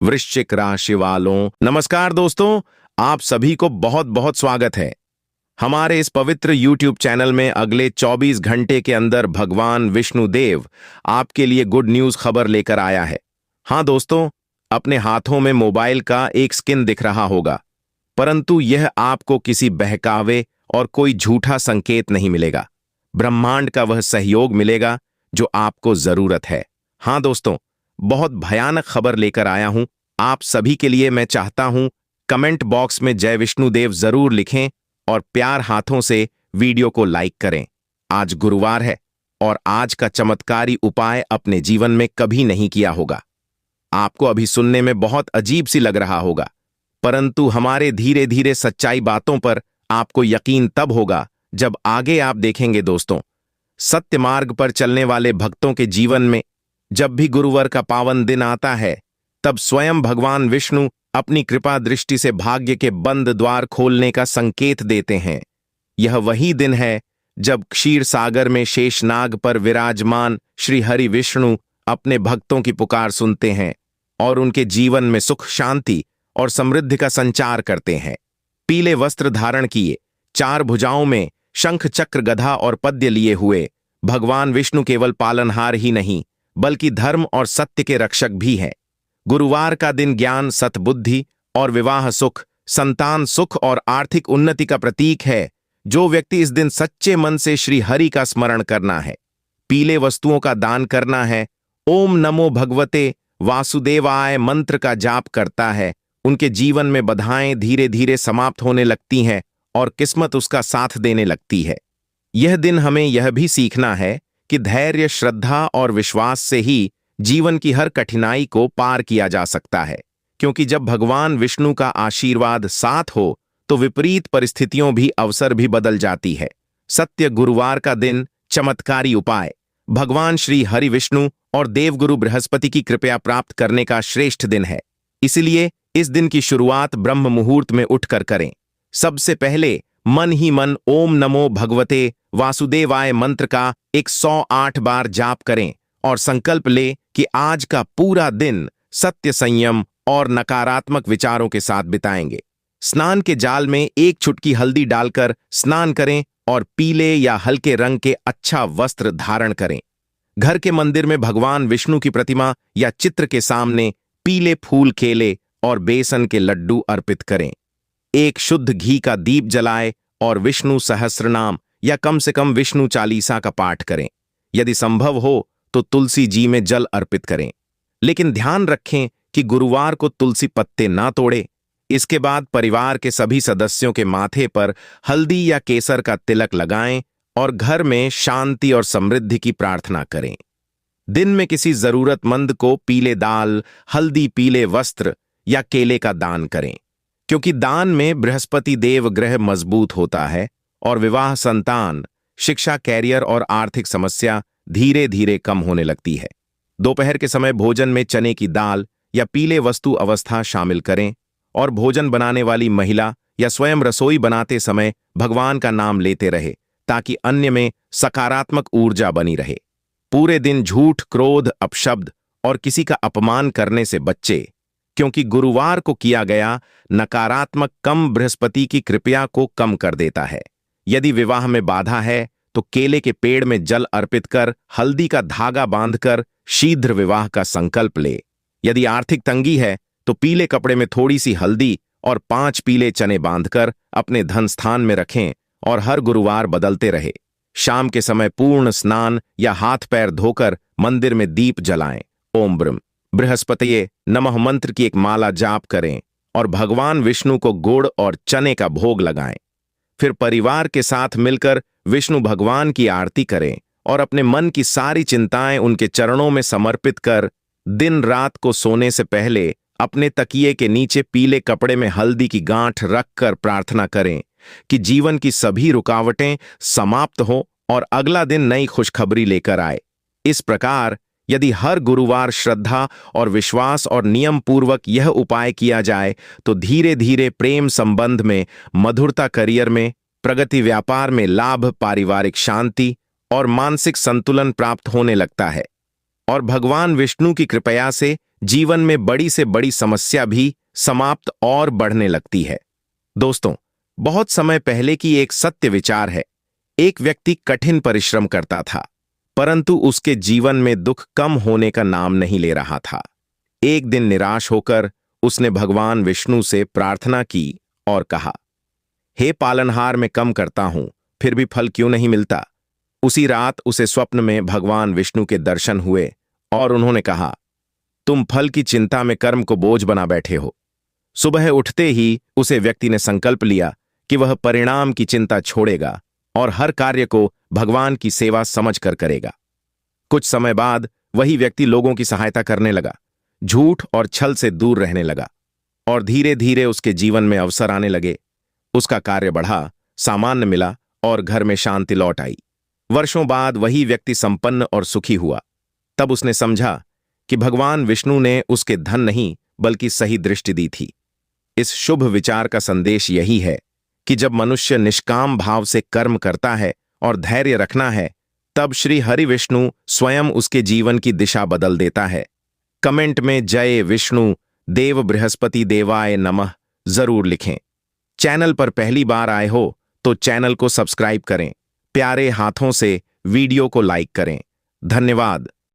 वृश्चिक राशि वालों, नमस्कार दोस्तों। आप सभी को बहुत बहुत स्वागत है हमारे इस पवित्र YouTube चैनल में। अगले 24 घंटे के अंदर भगवान विष्णु देव आपके लिए गुड न्यूज खबर लेकर आया है। हाँ दोस्तों, अपने हाथों में मोबाइल का एक स्किन दिख रहा होगा, परंतु यह आपको किसी बहकावे और कोई झूठा संकेत नहीं मिलेगा। ब्रह्मांड का वह सहयोग मिलेगा जो आपको जरूरत है। हाँ दोस्तों, बहुत भयानक खबर लेकर आया हूं आप सभी के लिए। मैं चाहता हूं कमेंट बॉक्स में जय विष्णुदेव जरूर लिखें और प्यार हाथों से वीडियो को लाइक करें। आज गुरुवार है और आज का चमत्कारी उपाय अपने जीवन में कभी नहीं किया होगा। आपको अभी सुनने में बहुत अजीब सी लग रहा होगा, परंतु हमारे धीरे धीरे सच्चाई बातों पर आपको यकीन तब होगा जब आगे आप देखेंगे। दोस्तों, सत्य मार्ग पर चलने वाले भक्तों के जीवन में जब भी गुरुवार का पावन दिन आता है, तब स्वयं भगवान विष्णु अपनी कृपा दृष्टि से भाग्य के बंद द्वार खोलने का संकेत देते हैं। यह वही दिन है जब क्षीर सागर में शेषनाग पर विराजमान श्री हरि विष्णु अपने भक्तों की पुकार सुनते हैं और उनके जीवन में सुख, शांति और समृद्धि का संचार करते हैं। पीले वस्त्र धारण किए, 4 भुजाओं में शंख, चक्र, गदा और पद्य लिए हुए भगवान विष्णु केवल पालनहार ही नहीं बल्कि धर्म और सत्य के रक्षक भी हैं। गुरुवार का दिन ज्ञान, सतबुद्धि और विवाह सुख, संतान सुख और आर्थिक उन्नति का प्रतीक है। जो व्यक्ति इस दिन सच्चे मन से श्री हरि का स्मरण करना है, पीले वस्तुओं का दान करना है, ओम नमो भगवते वासुदेवाय मंत्र का जाप करता है, उनके जीवन में बाधाएं धीरे धीरे समाप्त होने लगती हैं और किस्मत उसका साथ देने लगती है। यह दिन हमें यह भी सीखना है कि धैर्य, श्रद्धा और विश्वास से ही जीवन की हर कठिनाई को पार किया जा सकता है, क्योंकि जब भगवान विष्णु का आशीर्वाद साथ हो तो विपरीत परिस्थितियों भी अवसर भी बदल जाती है। सत्य गुरुवार का दिन चमत्कारी उपाय। भगवान श्री हरि विष्णु और देवगुरु बृहस्पति की कृपा प्राप्त करने का श्रेष्ठ दिन है, इसलिए इस दिन की शुरुआत ब्रह्म मुहूर्त में उठकर करें। सबसे पहले मन ही मन ओम नमो भगवते वासुदेवाय मंत्र का 108 बार जाप करें और संकल्प ले कि आज का पूरा दिन सत्य, संयम और नकारात्मक विचारों के साथ बिताएंगे। स्नान के जाल में 1 चुटकी हल्दी डालकर स्नान करें और पीले या हल्के रंग के अच्छा वस्त्र धारण करें। घर के मंदिर में भगवान विष्णु की प्रतिमा या चित्र के सामने पीले फूल, केले और बेसन के लड्डू अर्पित करें। 1 शुद्ध घी का दीप जलाएं और विष्णु सहस्रनाम या कम से कम विष्णु चालीसा का पाठ करें। यदि संभव हो तो तुलसी जी में जल अर्पित करें, लेकिन ध्यान रखें कि गुरुवार को तुलसी पत्ते ना तोड़ें। इसके बाद परिवार के सभी सदस्यों के माथे पर हल्दी या केसर का तिलक लगाएं और घर में शांति और समृद्धि की प्रार्थना करें। दिन में किसी जरूरतमंद को पीले दाल, हल्दी, पीले वस्त्र या केले का दान करें, क्योंकि दान में बृहस्पति देव ग्रह मजबूत होता है और विवाह, संतान, शिक्षा, कैरियर और आर्थिक समस्या धीरे धीरे कम होने लगती है। दोपहर के समय भोजन में चने की दाल या पीले वस्तु अवस्था शामिल करें और भोजन बनाने वाली महिला या स्वयं रसोई बनाते समय भगवान का नाम लेते रहे, ताकि अन्य में सकारात्मक ऊर्जा बनी रहे। पूरे दिन झूठ, क्रोध, अपशब्द और किसी का अपमान करने से बच्चे, क्योंकि गुरुवार को किया गया नकारात्मक कम बृहस्पति की कृपा को कम कर देता है। यदि विवाह में बाधा है तो केले के पेड़ में जल अर्पित कर हल्दी का धागा बांधकर शीघ्र विवाह का संकल्प ले। यदि आर्थिक तंगी है तो पीले कपड़े में थोड़ी सी हल्दी और 5 पीले चने बांधकर अपने धन स्थान में रखें और हर गुरुवार बदलते रहे। शाम के समय पूर्ण स्नान या हाथ पैर धोकर मंदिर में दीप जलाएं। ओम ब्रह्म बृहस्पतये नमः मंत्र की एक माला जाप करें और भगवान विष्णु को गुड़ और चने का भोग लगाएं। फिर परिवार के साथ मिलकर विष्णु भगवान की आरती करें और अपने मन की सारी चिंताएं उनके चरणों में समर्पित कर दिन रात को सोने से पहले अपने तकिए के नीचे पीले कपड़े में हल्दी की गांठ रखकर प्रार्थना करें कि जीवन की सभी रुकावटें समाप्त हो और अगला दिन नई खुशखबरी लेकर आए। इस प्रकार यदि हर गुरुवार श्रद्धा और विश्वास और नियम पूर्वक यह उपाय किया जाए तो धीरे धीरे प्रेम संबंध में मधुरता, करियर में प्रगति, व्यापार में लाभ, पारिवारिक शांति और मानसिक संतुलन प्राप्त होने लगता है और भगवान विष्णु की कृपया से जीवन में बड़ी से बड़ी समस्या भी समाप्त और बढ़ने लगती है। दोस्तों, बहुत समय पहले की एक सत्य विचार है। एक व्यक्ति कठिन परिश्रम करता था, परंतु उसके जीवन में दुख कम होने का नाम नहीं ले रहा था। एक दिन निराश होकर उसने भगवान विष्णु से प्रार्थना की और कहा, हे पालनहार, मैं कम करता हूं, फिर भी फल क्यों नहीं मिलता? उसी रात उसे स्वप्न में भगवान विष्णु के दर्शन हुए और उन्होंने कहा, तुम फल की चिंता में कर्म को बोझ बना बैठे हो। सुबह उठते ही उसे व्यक्ति ने संकल्प लिया कि वह परिणाम की चिंता छोड़ेगा और हर कार्य को भगवान की सेवा समझकर करेगा। कुछ समय बाद वही व्यक्ति लोगों की सहायता करने लगा, झूठ और छल से दूर रहने लगा और धीरे धीरे उसके जीवन में अवसर आने लगे। उसका कार्य बढ़ा, सामान्य मिला और घर में शांति लौट आई। वर्षों बाद वही व्यक्ति संपन्न और सुखी हुआ। तब उसने समझा कि भगवान विष्णु ने उसके धन नहीं बल्कि सही दृष्टि दी थी। इस शुभ विचार का संदेश यही है कि जब मनुष्य निष्काम भाव से कर्म करता है और धैर्य रखना है, तब श्री हरि विष्णु स्वयं उसके जीवन की दिशा बदल देता है। कमेंट में जय विष्णु देव बृहस्पति देवाय नमः जरूर लिखें। चैनल पर पहली बार आए हो तो चैनल को सब्सक्राइब करें। प्यारे हाथों से वीडियो को लाइक करें। धन्यवाद।